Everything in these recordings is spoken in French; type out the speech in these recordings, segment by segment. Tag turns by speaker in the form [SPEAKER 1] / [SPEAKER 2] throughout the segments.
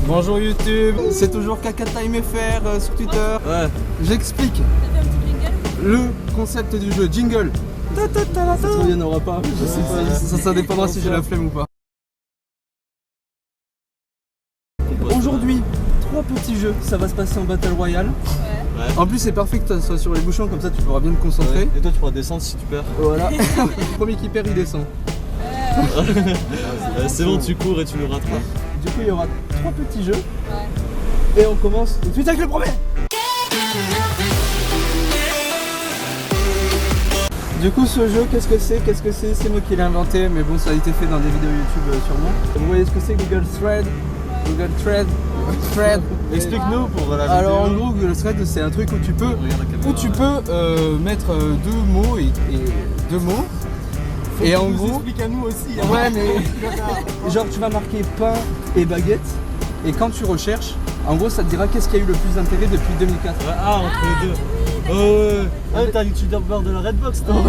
[SPEAKER 1] Bonjour YouTube, c'est toujours KakaTimeFR sur Twitter. Ouais. J'explique le concept du jeu, jingle. Il n'y en aura pas, je sais pas, ça dépendra si j'ai la flemme ou pas. Aujourd'hui, 3 petits jeux, ça va se passer en Battle Royale. Ouais. En plus c'est parfait que tu sois sur les bouchons, comme ça tu pourras bien te concentrer.
[SPEAKER 2] Ouais. Et toi tu pourras descendre si tu perds.
[SPEAKER 1] Voilà, le premier qui perd il descend.
[SPEAKER 2] C'est bon, tu cours et tu le rattrapes.
[SPEAKER 1] Du coup il y aura 3 petits jeux. Et on commence tout de suite avec le premier. Du coup ce jeu, qu'est-ce que c'est? C'est moi qui l'ai inventé, mais bon ça a été fait dans des vidéos YouTube sûrement. Vous voyez ce que c'est Google Thread?
[SPEAKER 2] Explique-nous pour la vidéo.
[SPEAKER 1] Alors en gros Google Thread c'est un truc où tu peux mettre deux mots et deux mots.
[SPEAKER 2] Faut
[SPEAKER 1] et
[SPEAKER 2] que
[SPEAKER 1] en
[SPEAKER 2] tu nous
[SPEAKER 1] gros,
[SPEAKER 2] expliques à nous aussi. Hein.
[SPEAKER 1] Ouais mais genre tu vas marquer pain et baguette et quand tu recherches, en gros ça te dira qu'est-ce qu'il y a eu le plus d'intérêt depuis 2004.
[SPEAKER 2] Ah entre les deux. Oh ouais. T'as l'utubeur de la Redbox toi.
[SPEAKER 1] Non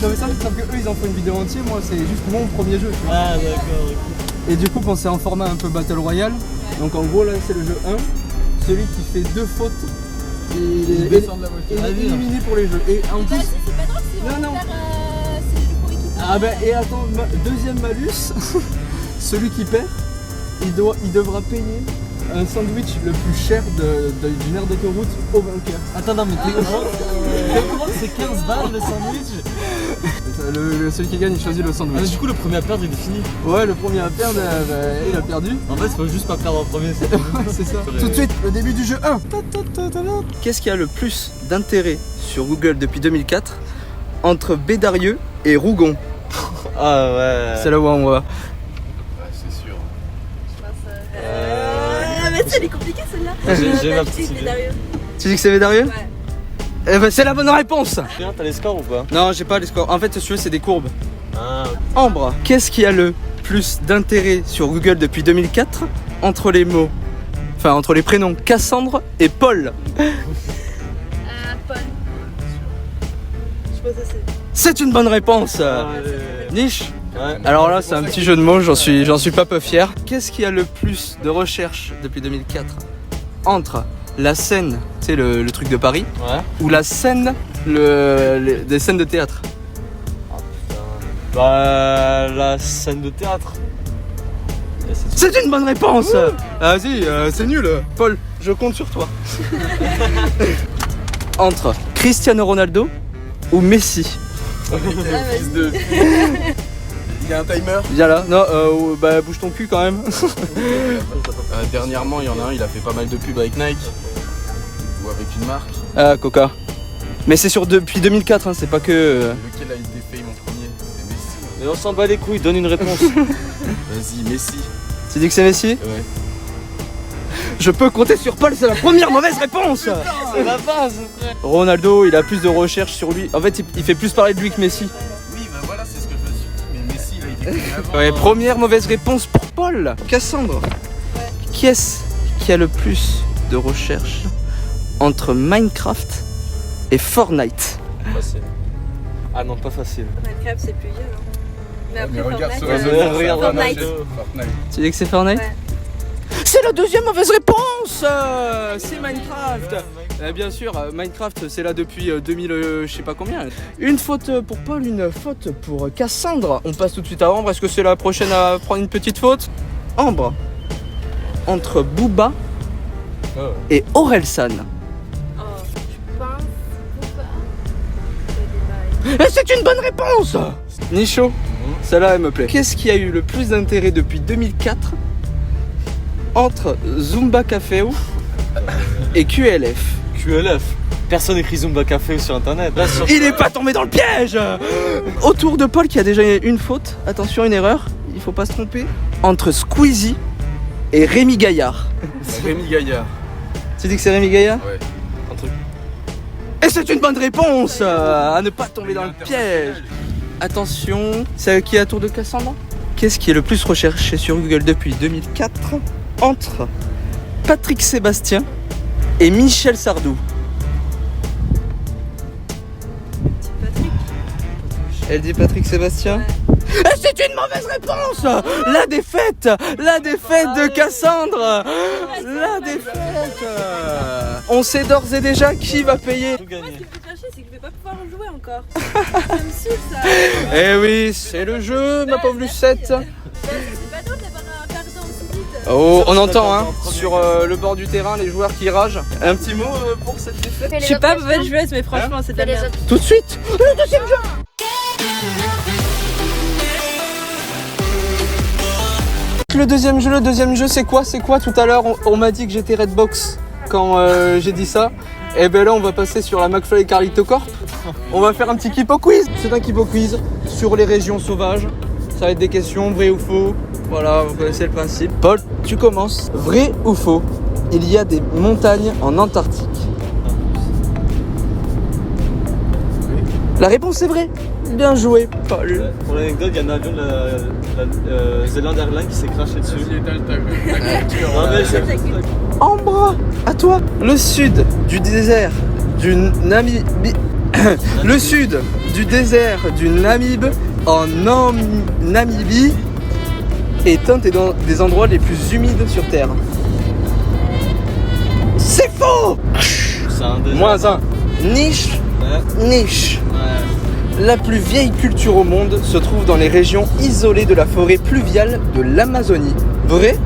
[SPEAKER 1] mais ça c'est que eux ils en font une vidéo entière, moi c'est juste mon premier jeu. Tu vois.
[SPEAKER 2] Ah d'accord. Okay.
[SPEAKER 1] Et du coup c'est en format un peu Battle Royale. Donc en gros là c'est le jeu 1. Celui qui fait 2 fautes il est éliminé pour les jeux. Et en plus
[SPEAKER 3] c'est pas drôle si on
[SPEAKER 1] non.
[SPEAKER 3] C'est le premier qui perd.
[SPEAKER 1] Ah ben et attends, deuxième malus, celui qui perd, il devra payer un sandwich le plus cher d'une aire d'autoroute au vainqueur.
[SPEAKER 2] Attends non mais t'es au courant que c'est 15 balles le sandwich?
[SPEAKER 1] Celui qui gagne il choisit le sandwich.
[SPEAKER 2] Ah, mais du coup le premier à perdre il est fini.
[SPEAKER 1] Ouais le premier à perdre il a perdu.
[SPEAKER 2] En fait il faut juste pas perdre en premier c'est
[SPEAKER 1] c'est ça. Tout de suite le début du jeu 1. Qu'est-ce qui a le plus d'intérêt sur Google depuis 2004 entre Bédarieux et Rougon?
[SPEAKER 2] Ah ouais.
[SPEAKER 1] C'est là où on va.
[SPEAKER 2] C'est sûr.
[SPEAKER 3] Mais elle est compliquée celle-là.
[SPEAKER 2] J'ai ma petite idée.
[SPEAKER 1] Tu dis que c'est Bédarieux?
[SPEAKER 3] Ouais.
[SPEAKER 1] Eh ben c'est la bonne réponse.
[SPEAKER 2] T'as les scores ou pas?
[SPEAKER 1] Non j'ai pas les scores. En fait si tu veux c'est des courbes.
[SPEAKER 2] Ah.
[SPEAKER 1] Ambre, qu'est-ce qui a le plus d'intérêt sur Google depuis 2004 entre les mots, enfin entre les prénoms Cassandre et Paul?
[SPEAKER 3] Paul. Je pense que
[SPEAKER 1] C'est une bonne réponse. Niche.
[SPEAKER 2] Ouais.
[SPEAKER 1] Alors là c'est un petit jeu de mots, j'en suis pas peu fier. Qu'est-ce qui a le plus de recherches depuis 2004 entre la scène, tu sais le truc de Paris, ou la scène, des scènes de théâtre?
[SPEAKER 2] Bah la scène de théâtre.
[SPEAKER 1] C'est une bonne réponse. Vas-y, c'est nul. Paul, je compte sur toi. Entre Cristiano Ronaldo ou Messi?
[SPEAKER 4] Il y a un timer.
[SPEAKER 1] Viens là, non, bah bouge ton cul quand même.
[SPEAKER 4] Dernièrement, il y en a un, il a fait pas mal de pubs avec Nike ou avec une marque.
[SPEAKER 1] Ah, Coca. Mais c'est depuis 2004, hein, c'est pas que.
[SPEAKER 4] Lequel a été fait mon premier? C'est Messi.
[SPEAKER 2] Mais on s'en bat les couilles, donne une réponse.
[SPEAKER 4] Vas-y, Messi.
[SPEAKER 1] Tu dis que c'est Messi?
[SPEAKER 4] Ouais.
[SPEAKER 1] Je peux compter sur Paul, c'est la première mauvaise réponse.
[SPEAKER 2] C'est la base, frère.
[SPEAKER 1] Ronaldo, il a plus de recherches sur lui. En fait, il fait plus parler de lui que Messi.
[SPEAKER 4] Oui, bah voilà, c'est ce que je me suis dit. Mais Messi, il a été connu avant.
[SPEAKER 1] Ouais, première mauvaise réponse pour Paul. Cassandre, qui est-ce qui a le plus de recherches entre Minecraft et Fortnite?
[SPEAKER 2] Facile. Ah non, pas facile.
[SPEAKER 3] Minecraft c'est plus vieux. Mais après
[SPEAKER 4] Mais regarde ce
[SPEAKER 3] Fortnite,
[SPEAKER 4] réseau.
[SPEAKER 2] regarde
[SPEAKER 3] Fortnite.
[SPEAKER 4] Fortnite.
[SPEAKER 1] Tu dis que c'est Fortnite?
[SPEAKER 3] Ouais.
[SPEAKER 1] C'est la deuxième mauvaise réponse. C'est Minecraft. Bien sûr, Minecraft c'est là depuis 2000 je sais pas combien. Une faute pour Paul, une faute pour Cassandre. On passe tout de suite à Ambre. Est-ce que c'est la prochaine à prendre une petite faute? Ambre, entre Booba et Orelsan.
[SPEAKER 3] Oh, je pense pas.
[SPEAKER 1] Et c'est une bonne réponse. Nicho, celle-là elle me plaît. Qu'est-ce qui a eu le plus d'intérêt depuis 2004 entre Zumba Café et QLF?
[SPEAKER 2] QLF. Personne écrit Zumba Café sur internet. Là, sur...
[SPEAKER 1] Il est pas tombé dans le piège. Autour de Paul qui a déjà une faute, attention une erreur, il faut pas se tromper. Entre Squeezie et Rémi Gaillard.
[SPEAKER 4] Rémi Gaillard.
[SPEAKER 1] Tu dis que c'est Rémi Gaillard?
[SPEAKER 4] Ouais.
[SPEAKER 2] Un truc.
[SPEAKER 1] Et c'est une bonne réponse à ne pas tomber dans le piège. Attention, c'est qui est à tour de Cassandre? Qu'est-ce qui est le plus recherché sur Google depuis 2004 entre Patrick Sébastien et Michel Sardou?
[SPEAKER 3] Patrick.
[SPEAKER 1] Elle dit Patrick Sébastien?
[SPEAKER 3] Ouais.
[SPEAKER 1] Et c'est une mauvaise réponse. La défaite de Cassandre. La défaite. On sait d'ores et déjà qui va payer.
[SPEAKER 2] Tout
[SPEAKER 3] Moi,
[SPEAKER 2] gagné.
[SPEAKER 3] ce qui me fait fâcher, c'est que je vais pas pouvoir en jouer encore. Ça me saoule, ça.
[SPEAKER 1] Eh oui, c'est le jeu, ma pauvre Lucette.
[SPEAKER 3] C'est pas drôle d'avoir un perdant aussi vite.
[SPEAKER 1] Oh, on entend hein, sur le bord du terrain les joueurs qui ragent. Un petit mot pour cette défaite.
[SPEAKER 3] Je suis pas mauvaise joueuse, mais franchement, c'est de la merde.
[SPEAKER 1] Tout de suite, le deuxième jeu. Le deuxième jeu, c'est quoi tout à l'heure, on m'a dit que j'étais Redbox quand j'ai dit ça. Et ben là, on va passer sur la McFly et Carlito Corp. On va faire un petit Kipo Quiz. C'est un Kipo Quiz sur les régions sauvages. Ça va être des questions, vrai ou faux. Voilà, vous connaissez le principe. Paul, tu commences. Vrai ou faux, il y a des montagnes en Antarctique? La réponse est vraie. Bien joué, Paul.
[SPEAKER 2] Pour l'anecdote, il y a un avion de la Zealand Airlines qui s'est craché dessus. Non, mais c'est-
[SPEAKER 1] Ambre, à toi. Le sud du désert du Namibie. Le sud du désert du Namib en Namibie est un des endroits les plus humides sur Terre. C'est faux.
[SPEAKER 2] c'est un désert.
[SPEAKER 1] Moins un. Niche.
[SPEAKER 2] Ouais.
[SPEAKER 1] Niche.
[SPEAKER 2] Ouais.
[SPEAKER 1] La plus vieille culture au monde se trouve dans les régions isolées de la forêt pluviale de l'Amazonie. Vrai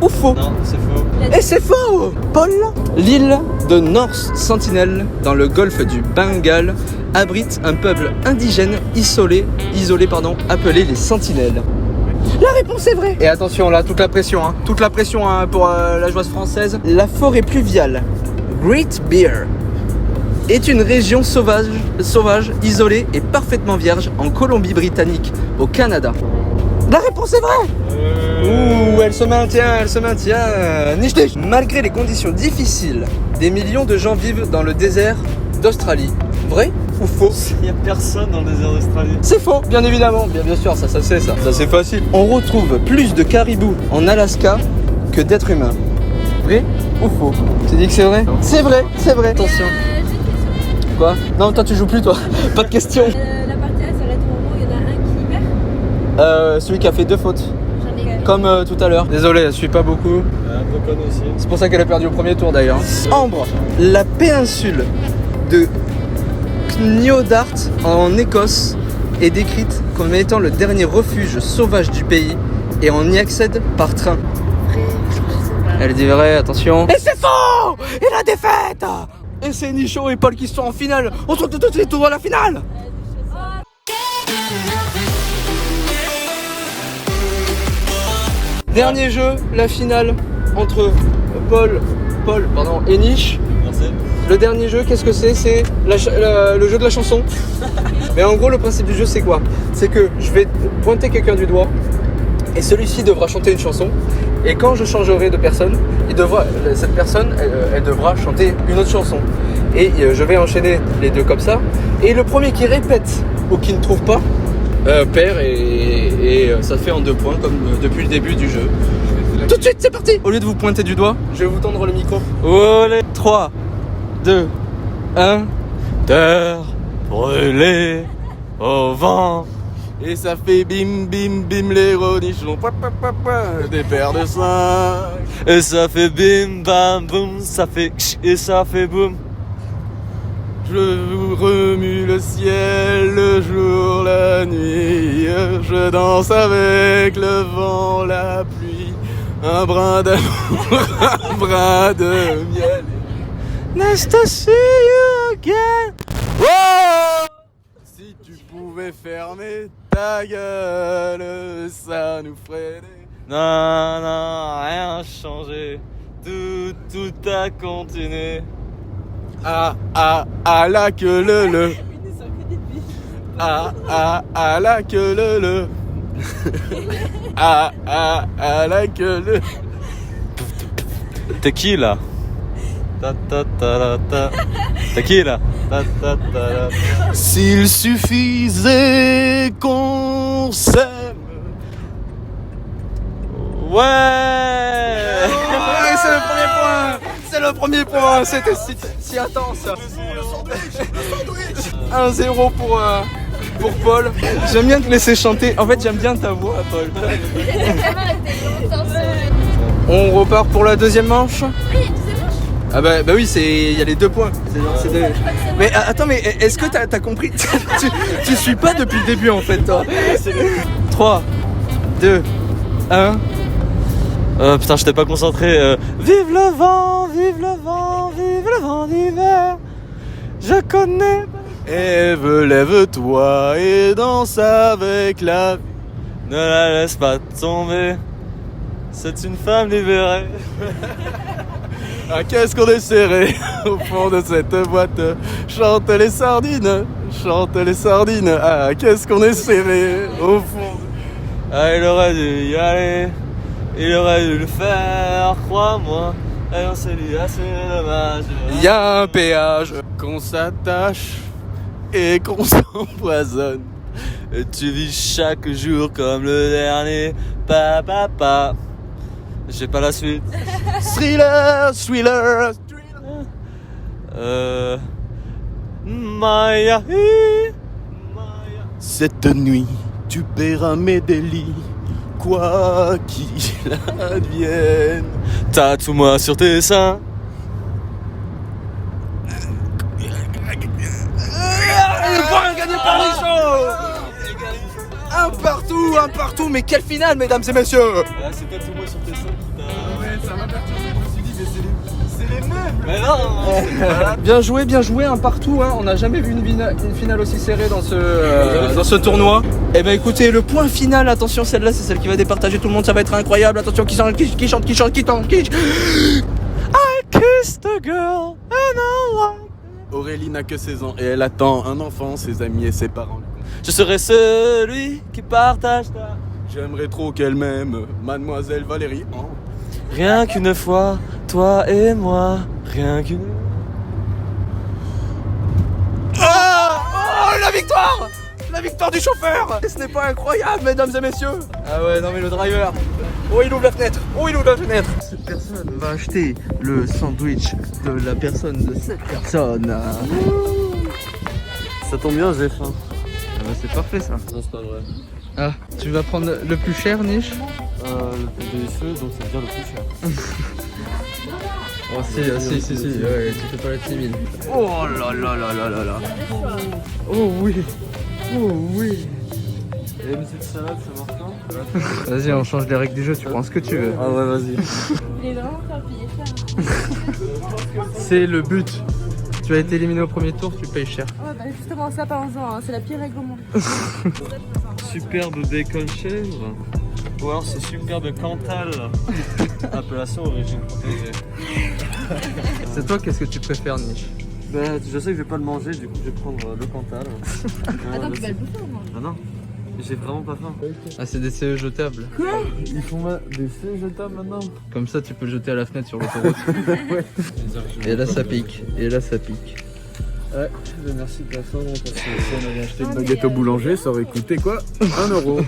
[SPEAKER 1] ou faux?
[SPEAKER 2] Non, c'est faux.
[SPEAKER 1] Et c'est faux, Paul. L'île de North Sentinel, dans le golfe du Bengale, abrite un peuple indigène isolé appelé les Sentinelles. La réponse est vraie. Et attention là, toute la pression pour la joueuse française. La forêt pluviale, Great Bear, est une région sauvage, isolée et parfaitement vierge en Colombie-Britannique, au Canada. La réponse est vraie. Ouh, elle se maintient. Niche. Malgré les conditions difficiles, des millions de gens vivent dans le désert d'Australie. Vrai ou faux?
[SPEAKER 2] Il n'y a personne dans le désert d'Australie.
[SPEAKER 1] C'est faux, bien évidemment. Bien sûr, ça c'est ça. Ça c'est facile. On retrouve plus de caribous en Alaska que d'êtres humains. Vrai ou faux? Tu dis que c'est vrai? C'est vrai. Attention.
[SPEAKER 3] J'ai une question.
[SPEAKER 1] Quoi? Non, toi tu joues plus toi. Pas de question.
[SPEAKER 3] La partie A s'arrête au moment où il y en a un qui perd.
[SPEAKER 1] Celui qui a fait 2 fautes.
[SPEAKER 3] J'en ai.
[SPEAKER 1] Comme tout à l'heure. Désolé, elle suit pas beaucoup.
[SPEAKER 2] Un peu connu aussi.
[SPEAKER 1] C'est pour ça qu'elle a perdu au premier tour d'ailleurs. Ambre, la péninsule de Knoydart en Écosse est décrite comme étant le dernier refuge sauvage du pays et on y accède par train. Elle dit vrai, attention. Et c'est faux! Et la défaite! Et c'est Nicho et Paul qui sont en finale. On se retrouve tout de suite à la finale. Dernier jeu, la finale entre Paul et Niche.
[SPEAKER 2] Merci.
[SPEAKER 1] Le dernier jeu, qu'est-ce que c'est? C'est le jeu de la chanson. Mais en gros, le principe du jeu, c'est quoi? C'est que je vais pointer quelqu'un du doigt et celui-ci devra chanter une chanson. Et quand je changerai de personne, cette personne, elle devra chanter une autre chanson. Et je vais enchaîner les deux comme ça. Et le premier qui répète ou qui ne trouve pas perd et ça fait en 2 points comme depuis le début du jeu. Tout de suite, c'est parti. Au lieu de vous pointer du doigt, je vais vous tendre le micro. Allez, 3, 2, 1.
[SPEAKER 4] Terre brûlée au vent. Et ça fait bim bim bim les ronichons, des paires de seins.
[SPEAKER 2] Et ça fait bim bam boum, ça fait ksh, et ça fait boum.
[SPEAKER 4] Je remue le ciel, le jour, la nuit. Je danse avec le vent, la pluie. Un brin d'amour, un brin de miel.
[SPEAKER 1] Nice to see you again.
[SPEAKER 4] Oh! Si tu pouvais fermer ta gueule, ça nous ferait des...
[SPEAKER 2] Non, non, rien n'a changé. Tout a continué.
[SPEAKER 4] La queue le. La queue le. La queue le.
[SPEAKER 2] T'es qui là? Ta ta ta la ta. T'es qui là? Ta ta ta la ta.
[SPEAKER 4] S'il suffisait qu'on s'aime.
[SPEAKER 2] Ouais.
[SPEAKER 1] Ouais, c'est le premier point, c'était si intense. 1-0 pour Paul. J'aime bien te laisser chanter. En fait, j'aime bien ta voix, Paul. On repart pour la deuxième manche. Ah bah oui, il y a les 2 points. Mais attends, mais est-ce que t'as compris? tu suis pas depuis le début en fait, toi. 3, 2, 1.
[SPEAKER 2] Putain, je t'ai pas concentré. Vive le vent, vive le vent, vive le vent d'hiver. Je connais.
[SPEAKER 4] Ève, lève-toi et danse avec la vie.
[SPEAKER 2] Ne la laisse pas tomber. C'est une femme libérée.
[SPEAKER 4] Ah, qu'est-ce qu'on est serré au fond de cette boîte. Chante les sardines, chante les sardines. Ah, qu'est-ce qu'on est serré au fond.
[SPEAKER 2] Ah, il aurait dû y aller. Il aurait dû le faire, crois-moi. Et on s'est dit assez dommage.
[SPEAKER 4] Il y a un péage qu'on s'attache et qu'on s'empoisonne.
[SPEAKER 2] Et tu vis chaque jour comme le dernier. Pa. J'ai pas la suite.
[SPEAKER 4] Thriller.
[SPEAKER 2] Maya.
[SPEAKER 4] Cette nuit, tu paieras mes délits, quoi qu'il advienne.
[SPEAKER 2] Tatoue-moi sur tes seins.
[SPEAKER 1] Le point gagné par Richaud. Un partout, mais quelle finale, mesdames et messieurs.
[SPEAKER 2] Ah, c'est tatoue-moi sur tes seins qui t'a...
[SPEAKER 4] Ouais, ça m'a perturbé, je me suis dit, mais c'est les mêmes.
[SPEAKER 2] Mais non.
[SPEAKER 1] Bien joué, un partout, hein. On n'a jamais vu une finale aussi serrée dans ce tournoi. Eh ben écoutez, le point final, attention, celle-là c'est celle qui va départager tout le monde, ça va être incroyable. Attention, qui chante.
[SPEAKER 2] I kissed a girl and I like...
[SPEAKER 4] Aurélie n'a que 16 ans et elle attend un enfant, ses amis et ses parents.
[SPEAKER 2] Je serai celui qui partage ta...
[SPEAKER 4] J'aimerais trop qu'elle m'aime, mademoiselle Valérie. Oh.
[SPEAKER 2] Rien qu'une fois, toi et moi. Rien qu'une...
[SPEAKER 1] Oh, la victoire! La victoire du chauffeur! Ce n'est pas incroyable, mesdames et messieurs? Ah ouais, non mais le driver. Oh, il ouvre la fenêtre. Cette personne va acheter le sandwich de la personne de cette personne.
[SPEAKER 2] Ça tombe bien, j'ai faim.
[SPEAKER 1] Ah bah c'est parfait ça.
[SPEAKER 2] Non, c'est pas vrai.
[SPEAKER 1] Ah, tu vas prendre le plus cher, Niche?
[SPEAKER 2] Le plus délicieux, donc c'est bien le plus cher.
[SPEAKER 1] Oh si, ouais, tu fais pas la timide. Oh là. Oh oui.
[SPEAKER 2] Et une petite salade, ça marche pas?
[SPEAKER 1] Vas-y, on change les règles du jeu, tu prends ce que tu veux.
[SPEAKER 2] Ah ouais, vas-y.
[SPEAKER 3] Il est vraiment faire payer cher.
[SPEAKER 1] C'est le but. Tu as été éliminé au premier tour, tu payes cher.
[SPEAKER 3] Ouais, bah justement, ça parlons-en, hein. C'est la pire règle au monde.
[SPEAKER 2] Superbe bacon chèvre. Ou alors c'est superbe Cantal. Appellation origine protégée.
[SPEAKER 1] C'est toi, qu'est-ce que tu préfères, Niche?
[SPEAKER 2] Bah, je sais que je vais pas le manger, du coup je vais prendre le Cantal.
[SPEAKER 3] Attends, tu vas le bouffer au moins.
[SPEAKER 2] Ah non, j'ai vraiment pas faim.
[SPEAKER 1] Ah, c'est des CE jetables.
[SPEAKER 2] Ils font des feux jetables maintenant.
[SPEAKER 1] Comme ça, tu peux le jeter à la fenêtre sur l'autoroute. Et là, ça pique.
[SPEAKER 2] Ouais, merci personne parce que si on avait acheté
[SPEAKER 4] Une baguette au boulanger, ça aurait coûté quoi? 1 euro.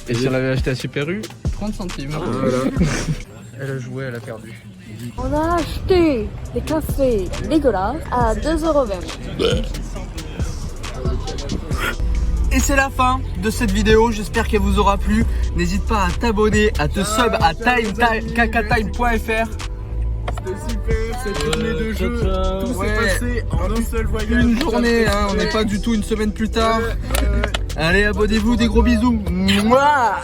[SPEAKER 1] Et si on l'avait acheté à Super U, 30 centimes.
[SPEAKER 4] Voilà.
[SPEAKER 1] Elle a joué, elle a perdu.
[SPEAKER 3] On a acheté des cafés dégueulasses à 2,20 €.
[SPEAKER 1] Et c'est la fin de cette vidéo, j'espère qu'elle vous aura plu. N'hésite pas à t'abonner, à te sub à kakatime.fr.
[SPEAKER 4] C'était super, cette journée de jeu. Tout
[SPEAKER 1] Ouais.
[SPEAKER 4] s'est passé en un seul voyage.
[SPEAKER 1] Une journée, hein, on n'est pas du tout une semaine plus tard. Allez, abonnez-vous, des gros bisous. Mouah.